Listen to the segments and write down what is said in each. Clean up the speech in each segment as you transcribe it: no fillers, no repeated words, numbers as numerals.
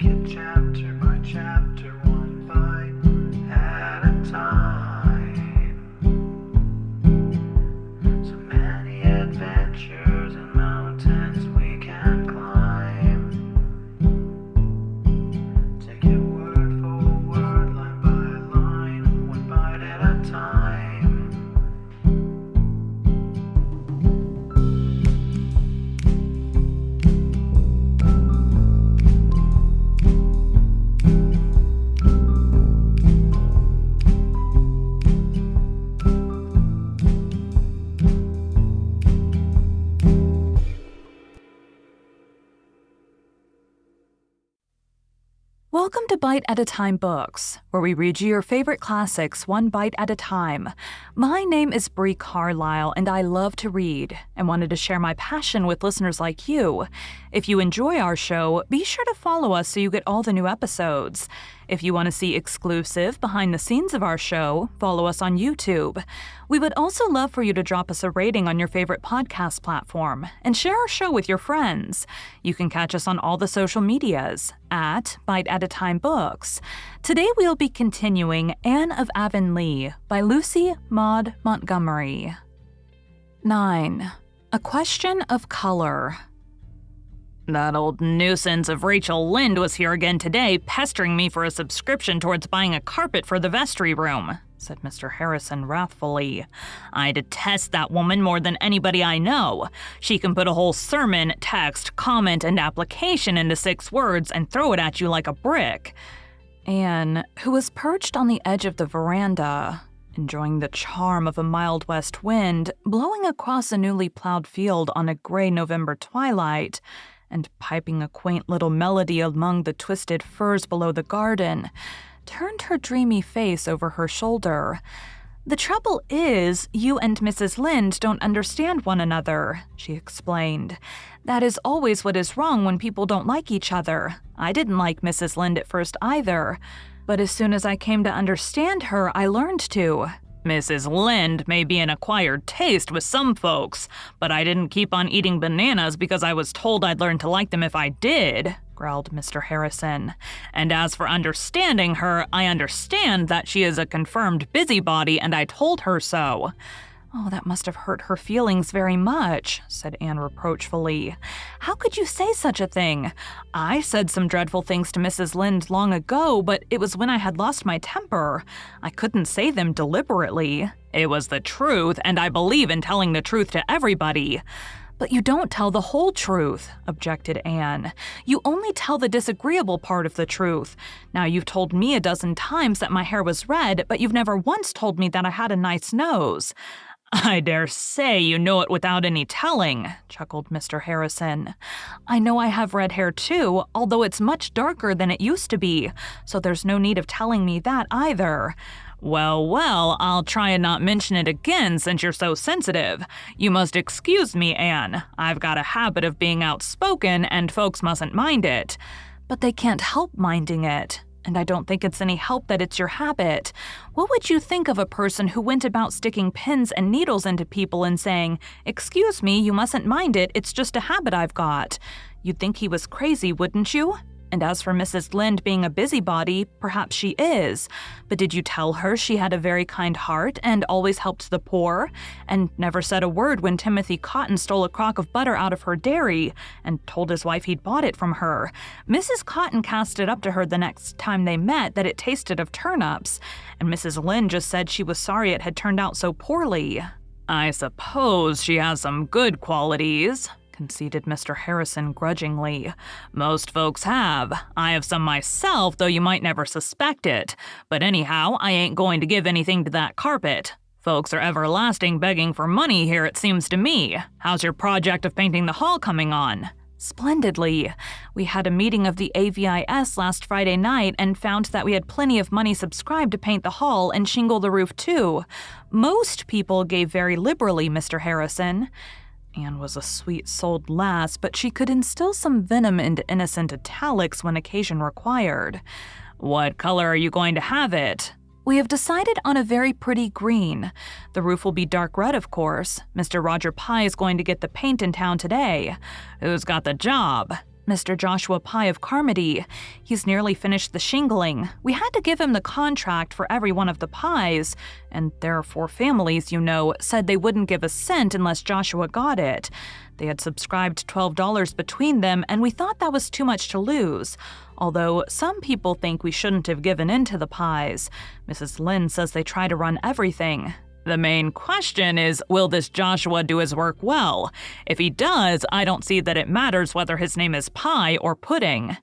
take it chapter by chapter, one bite at a time. So many adventures and mountains we can climb. Take it word for word, line by line, one bite at a time. Welcome to Bite at a Time Books, where we read you your favorite classics one bite at a time. My name is Bree Carlile, and I love to read, and wanted to share my passion with listeners like you. If you enjoy our show, be sure to follow us so you get all the new episodes. If you want to see exclusive behind the scenes of our show, follow us on YouTube. We would also love for you to drop us a rating on your favorite podcast platform and share our show with your friends. You can catch us on all the social medias at Bite at a Time Books. Today we'll be continuing Anne of Avonlea by Lucy Maud Montgomery. 9. A Question of Color. That old nuisance of Rachel Lynde was here again today, pestering me for a subscription towards buying a carpet for the vestry room, said Mr. Harrison wrathfully. I detest that woman more than anybody I know. She can put a whole sermon, text, comment, and application into 6 words and throw it at you like a brick. Anne, who was perched on the edge of the veranda, enjoying the charm of a mild west wind blowing across a newly plowed field on a gray November twilight, and piping a quaint little melody among the twisted firs below the garden, turned her dreamy face over her shoulder. The trouble is, you and Mrs. Lynde don't understand one another, she explained. That is always what is wrong when people don't like each other. I didn't like Mrs. Lynde at first either, but as soon as I came to understand her, I learned to. Mrs. Lynde may be an acquired taste with some folks, but I didn't keep on eating bananas because I was told I'd learn to like them if I did, growled Mr. Harrison. And as for understanding her, I understand that she is a confirmed busybody, and I told her so. Oh, that must have hurt her feelings very much, said Anne reproachfully. How could you say such a thing? I said some dreadful things to Mrs. Lynde long ago, but it was when I had lost my temper. I couldn't say them deliberately. It was the truth, and I believe in telling the truth to everybody. But you don't tell the whole truth, objected Anne. You only tell the disagreeable part of the truth. Now, you've told me a dozen times that my hair was red, but you've never once told me that I had a nice nose. I dare say you know it without any telling, chuckled Mr. Harrison. I know I have red hair too, although it's much darker than it used to be, so there's no need of telling me that either. Well, I'll try and not mention it again since you're so sensitive. You must excuse me, Anne. I've got a habit of being outspoken, and folks mustn't mind it. But they can't help minding it. And I don't think it's any help that it's your habit. What would you think of a person who went about sticking pins and needles into people and saying, "Excuse me, you mustn't mind it, it's just a habit I've got"? You'd think he was crazy, wouldn't you? And as for Mrs. Lynde being a busybody, perhaps she is. But did you tell her she had a very kind heart and always helped the poor, and never said a word when Timothy Cotton stole a crock of butter out of her dairy and told his wife he'd bought it from her? Mrs. Cotton cast it up to her the next time they met that it tasted of turnips, and Mrs. Lynde just said she was sorry it had turned out so poorly. I suppose she has some good qualities, conceded Mr. Harrison grudgingly. Most folks have. I have some myself, though you might never suspect it. But anyhow, I ain't going to give anything to that carpet. Folks are everlasting begging for money here, it seems to me. How's your project of painting the hall coming on? Splendidly. We had a meeting of the AVIS last Friday night and found that we had plenty of money subscribed to paint the hall and shingle the roof too. Most people gave very liberally, Mr. Harrison. Anne was a sweet-souled lass, but she could instill some venom into innocent italics when occasion required. What color are you going to have it? We have decided on a very pretty green. The roof will be dark red, of course. Mr. Roger Pye is going to get the paint in town today. Who's got the job? Mr. Joshua Pye of Carmody. He's nearly finished the shingling. We had to give him the contract for every one of the pies, and their 4 families, said they wouldn't give a cent unless Joshua got it. They had subscribed $12 between them, and we thought that was too much to lose. Although some people think we shouldn't have given in to the pies. Mrs. Lynde says they try to run everything. The main question is, will this Joshua do his work well? If he does, I don't see that it matters whether his name is Pie or Pudding.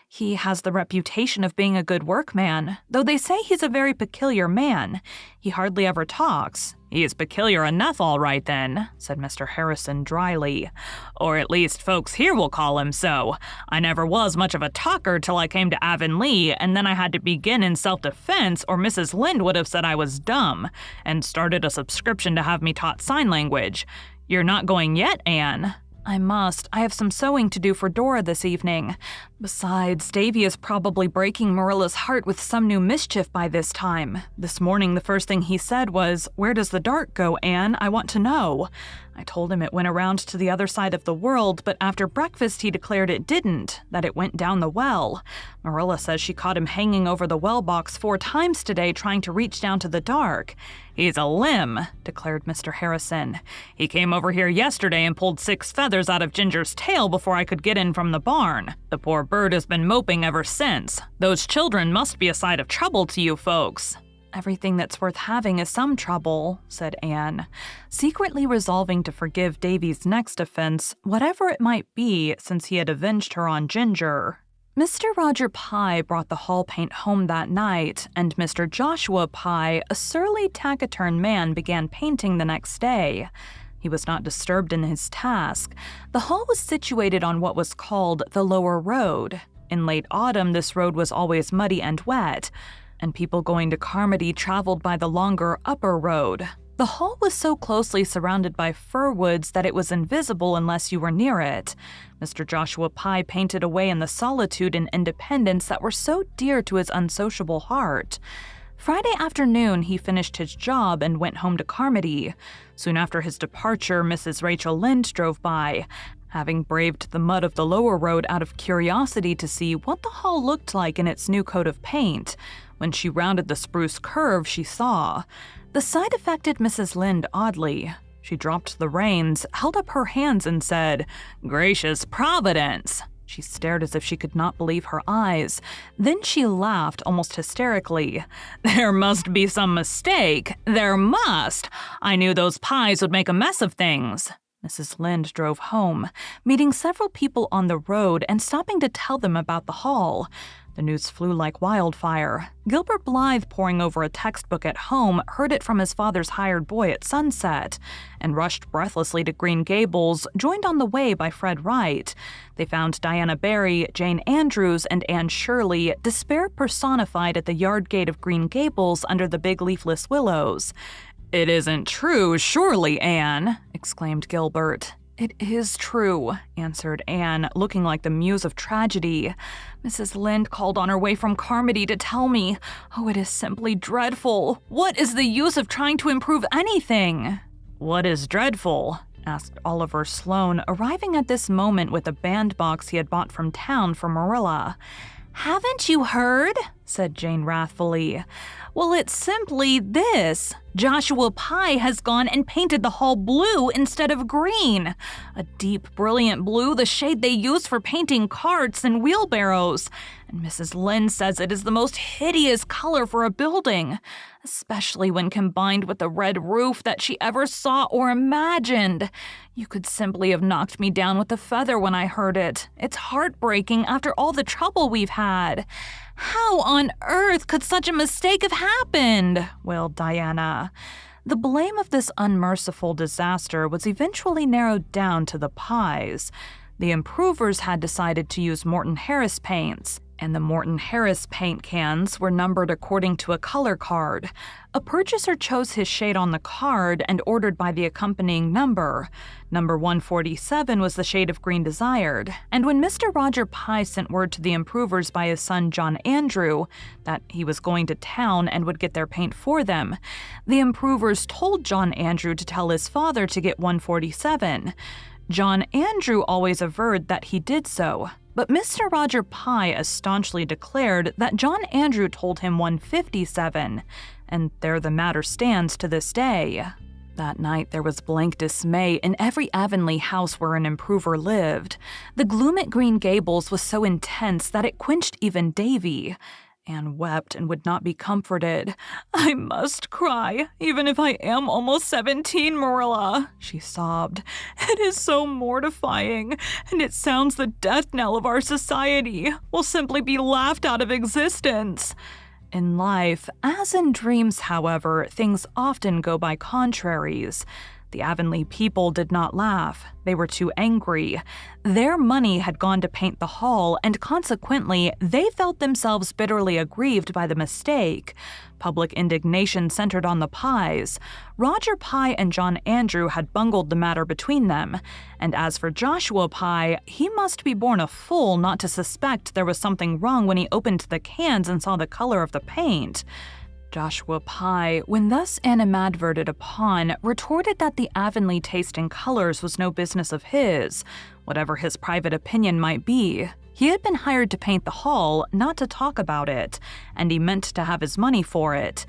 He has the reputation of being a good workman, though they say he's a very peculiar man. He hardly ever talks. He is peculiar enough, all right then, said Mr. Harrison dryly. Or at least folks here will call him so. I never was much of a talker till I came to Avonlea, and then I had to begin in self-defense, or Mrs. Lynde would have said I was dumb, and started a subscription to have me taught sign language. You're not going yet, Anne? I must. I have some sewing to do for Dora this evening. Besides, Davy is probably breaking Marilla's heart with some new mischief by this time. This morning, the first thing he said was, "Where does the dart go, Anne? I want to know." I told him it went around to the other side of the world, but after breakfast he declared it didn't, that it went down the well. Marilla says she caught him hanging over the well box 4 times today trying to reach down to the dark. He's a limb, declared Mr. Harrison. He came over here yesterday and pulled 6 feathers out of Ginger's tail before I could get in from the barn. The poor bird has been moping ever since. Those children must be a sight of trouble to you folks. Everything that's worth having is some trouble, said Anne, secretly resolving to forgive Davy's next offense, whatever it might be, since he had avenged her on Ginger. Mr. Roger Pye brought the hall paint home that night, and Mr. Joshua Pye, a surly, taciturn man, began painting the next day. He was not disturbed in his task. The hall was situated on what was called the Lower Road. In late autumn, this road was always muddy and wet, and people going to Carmody traveled by the longer Upper Road. The hall was so closely surrounded by fir woods that it was invisible unless you were near it. Mr. Joshua Pye painted away in the solitude and independence that were so dear to his unsociable heart. Friday afternoon, he finished his job and went home to Carmody. Soon after his departure, Mrs. Rachel Lynde drove by, having braved the mud of the Lower Road out of curiosity to see what the hall looked like in its new coat of paint. When she rounded the spruce curve, she saw. The sight affected Mrs. Lynde oddly. She dropped the reins, held up her hands, and said, "Gracious Providence!" She stared as if she could not believe her eyes. Then she laughed almost hysterically. "There must be some mistake. There must! I knew those pies would make a mess of things." Mrs. Lynde drove home, meeting several people on the road and stopping to tell them about the hall. The news flew like wildfire. Gilbert Blythe, poring over a textbook at home, heard it from his father's hired boy at sunset, and rushed breathlessly to Green Gables, joined on the way by Fred Wright. They found Diana Barry, Jane Andrews, and Anne Shirley, despair personified at the yard gate of Green Gables under the big leafless willows. "It isn't true, surely, Anne," exclaimed Gilbert. "It is true," answered Anne, looking like the muse of tragedy. "Mrs. Lynde called on her way from Carmody to tell me. Oh, it is simply dreadful. What is the use of trying to improve anything?" "What is dreadful?" asked Oliver Sloane, arriving at this moment with a bandbox he had bought from town for Marilla. "Haven't you heard?" said Jane wrathfully. "Well, it's simply this. Joshua Pye has gone and painted the hall blue instead of green. A deep, brilliant blue, the shade they use for painting carts and wheelbarrows. And Mrs. Lynde says it is the most hideous color for a building, especially when combined with the red roof that she ever saw or imagined. You could simply have knocked me down with a feather when I heard it. It's heartbreaking after all the trouble we've had. How on earth could such a mistake have happened?" wailed Diana. The blame of this unmerciful disaster was eventually narrowed down to the Pyes. The improvers had decided to use Morton Harris paints, and the Morton Harris paint cans were numbered according to a color card. A purchaser chose his shade on the card and ordered by the accompanying number. Number 147 was the shade of green desired, and when Mr. Roger Pye sent word to the improvers by his son John Andrew that he was going to town and would get their paint for them, the improvers told John Andrew to tell his father to get 147. John Andrew always averred that he did so. but Mr. Roger Pye as staunchly declared that John Andrew told him 157, and there the matter stands to this day. That night there was blank dismay in every Avonlea house where an improver lived. The gloom at Green Gables was so intense that it quenched even Davy. Anne wept and would not be comforted. "I must cry, even if I am almost 17, Marilla," she sobbed. "It is so mortifying, and it sounds the death knell of our society. We'll simply be laughed out of existence." In life, as in dreams, however, things often go by contraries. The Avonlea people did not laugh. They were too angry. Their money had gone to paint the hall, and consequently, they felt themselves bitterly aggrieved by the mistake. Public indignation centered on the Pyes. Roger Pye and John Andrew had bungled the matter between them. And as for Joshua Pye, he must be born a fool not to suspect there was something wrong when he opened the cans and saw the color of the paint. Joshua Pye, when thus animadverted upon, retorted that the Avonlea taste in colors was no business of his, whatever his private opinion might be. He had been hired to paint the hall, not to talk about it, and he meant to have his money for it.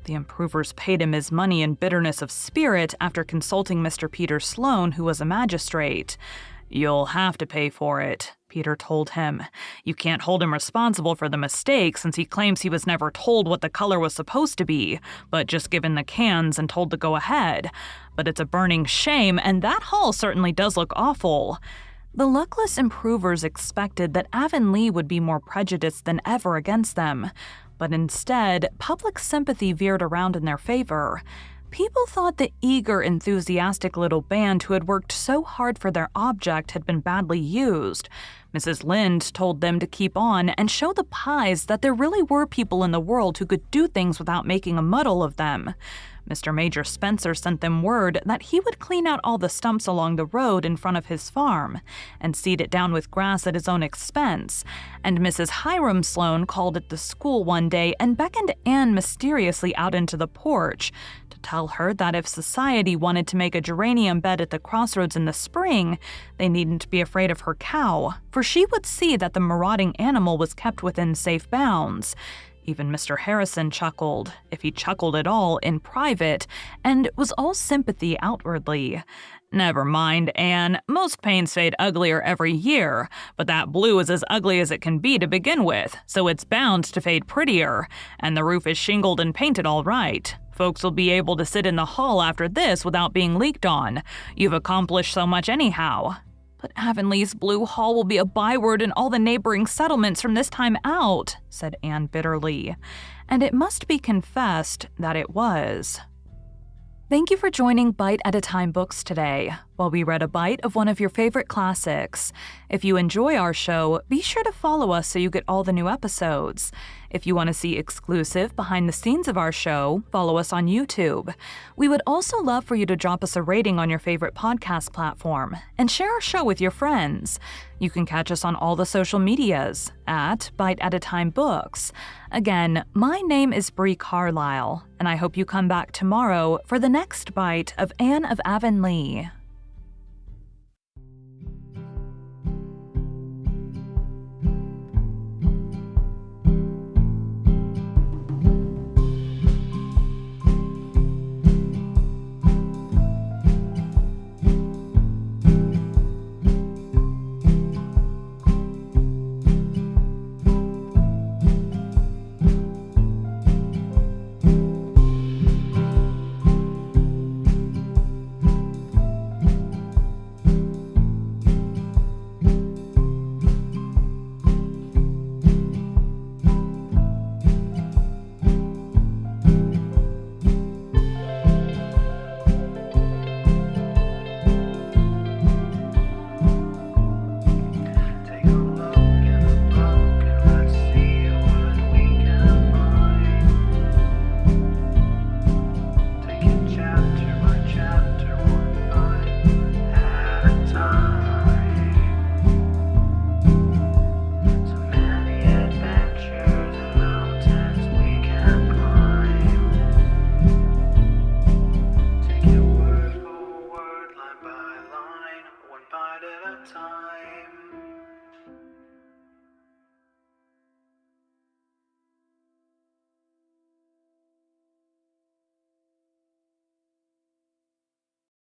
The improvers paid him his money in bitterness of spirit after consulting Mr. Peter Sloane, who was a magistrate. "You'll have to pay for it," Peter told him. "You can't hold him responsible for the mistake since he claims he was never told what the color was supposed to be, but just given the cans and told to go ahead. But it's a burning shame, and that hall certainly does look awful." The luckless improvers expected that Avonlea would be more prejudiced than ever against them, but instead, public sympathy veered around in their favor. People thought the eager, enthusiastic little band who had worked so hard for their object had been badly used. Mrs. Lynde told them to keep on and show the Pyes that there really were people in the world who could do things without making a muddle of them. Mr. Major Spencer sent them word that he would clean out all the stumps along the road in front of his farm and seed it down with grass at his own expense. And Mrs. Hiram Sloane called at the school one day and beckoned Anne mysteriously out into the porch to tell her that if society wanted to make a geranium bed at the crossroads in the spring, they needn't be afraid of her cow, for she would see that the marauding animal was kept within safe bounds. Even Mr. Harrison chuckled, if he chuckled at all, in private, and was all sympathy outwardly. "Never mind, Anne. Most paints fade uglier every year, but that blue is as ugly as it can be to begin with, so it's bound to fade prettier, and the roof is shingled and painted all right. Folks will be able to sit in the hall after this without being leaked on. You've accomplished so much anyhow." "But Avonlea's blue hall will be a byword in all the neighboring settlements from this time out," said Anne bitterly. And it must be confessed that it was. Thank you for joining Bite at a Time Books today, while we read a bite of one of your favorite classics. If you enjoy our show, be sure to follow us so you get all the new episodes. If you want to see exclusive behind the scenes of our show, follow us on YouTube. We would also love for you to drop us a rating on your favorite podcast platform and share our show with your friends. You can catch us on all the social medias at Bite at a Time Books. Again, my name is Bree Carlile, and I hope you come back tomorrow for the next bite of Anne of Avonlea.